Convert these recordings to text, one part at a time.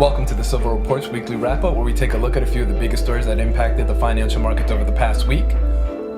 Welcome to the Silver Reports Weekly Wrap-Up, where we take a look at a few of the biggest stories that impacted the financial markets over the past week.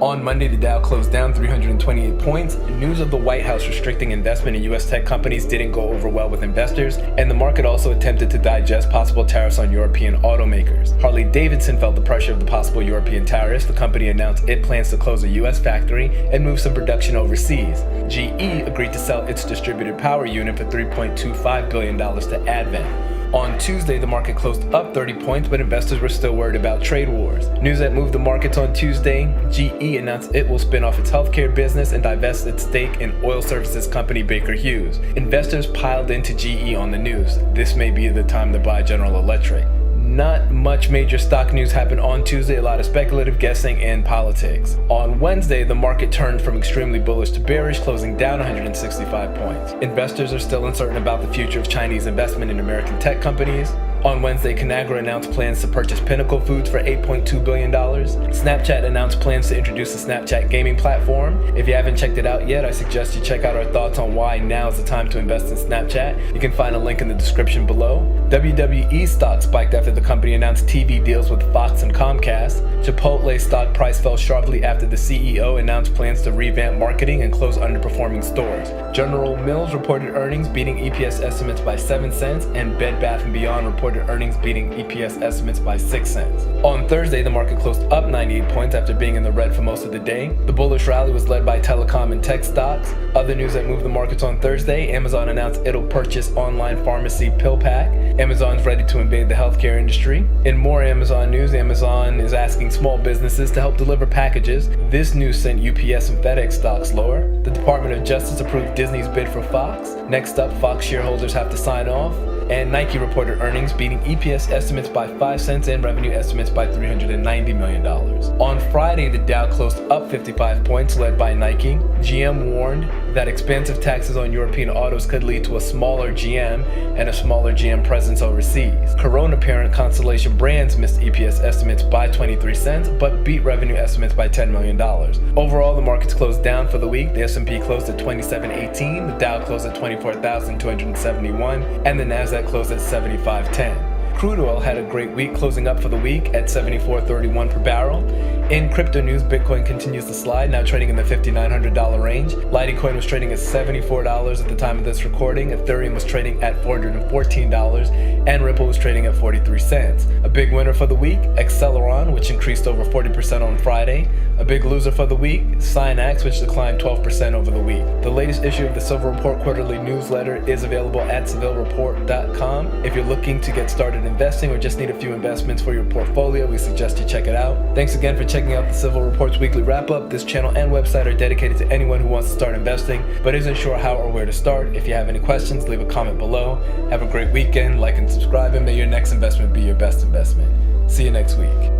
On Monday, the Dow closed down 328 points. News of the White House restricting investment in U.S. tech companies didn't go over well with investors, and the market also attempted to digest possible tariffs on European automakers. Harley Davidson felt the pressure of the possible European tariffs. The company announced it plans to close a U.S. factory and move some production overseas. GE agreed to sell its distributed power unit for $3.25 billion to Advent. On Tuesday, the market closed up 30 points, but investors were still worried about trade wars. News that moved the markets on Tuesday: GE announced it will spin off its healthcare business and divest its stake in oil services company Baker Hughes. Investors piled into GE on the news. This may be the time to buy General Electric. Not much major stock news happened on Tuesday, a lot of speculative guessing and politics. On Wednesday, the market turned from extremely bullish to bearish, closing down 165 points. Investors are still uncertain about the future of Chinese investment in American tech companies. On Wednesday, Conagra announced plans to purchase Pinnacle Foods for $8.2 billion. Snapchat announced plans to introduce a Snapchat gaming platform. If you haven't checked it out yet, I suggest you check out our thoughts on why now is the time to invest in Snapchat. You can find a link in the description below. WWE stock spiked after the company announced TV deals with Fox and Comcast. Chipotle stock price fell sharply after the CEO announced plans to revamp marketing and close underperforming stores. General Mills reported earnings beating EPS estimates by 7 cents, and Bed Bath & Beyond reported earnings beating EPS estimates by 6 cents. On Thursday, the market closed up 98 points after being in the red for most of the day. The bullish rally was led by telecom and tech stocks. Other news that moved the markets on Thursday: Amazon announced it'll purchase online pharmacy PillPack. Amazon's ready to invade the healthcare industry. In more Amazon news, Amazon is asking small businesses to help deliver packages. This news sent UPS and FedEx stocks lower. The Department of Justice approved Disney's bid for Fox. Next up, Fox shareholders have to sign off. And Nike reported earnings beating EPS estimates by 5 cents and revenue estimates by $390 million. On Friday, the Dow closed up 55 points, led by Nike. GM warned that expansive taxes on European autos could lead to a smaller GM and a smaller GM presence overseas. Corona parent Constellation Brands missed EPS estimates by 23 cents, but beat revenue estimates by $10 million. Overall, the markets closed down for the week. The S&P closed at 2718, the Dow closed at 24,271, and the Nasdaq closed at 7510. Crude oil had a great week, closing up for the week at $74.31 per barrel. In crypto news, Bitcoin continues to slide, now trading in the $5,900 range. Litecoin was trading at $74 at the time of this recording. Ethereum was trading at $414, and Ripple was trading at 43 cents. A big winner for the week: Acceleron, which increased over 40% on Friday. A big loser for the week: Synax, which declined 12% over the week. The latest issue of the Silver Report quarterly newsletter is available at civilreport.com. If you're looking to get started investing or just need a few investments for your portfolio, we suggest you check it out. Thanks again for checking out the Silver Reports Weekly Wrap-Up. This channel and website are dedicated to anyone who wants to start investing but isn't sure how or where to start. If you have any questions, leave a comment below. Have a great weekend, like and subscribe, and may your next investment be your best investment. See you next week.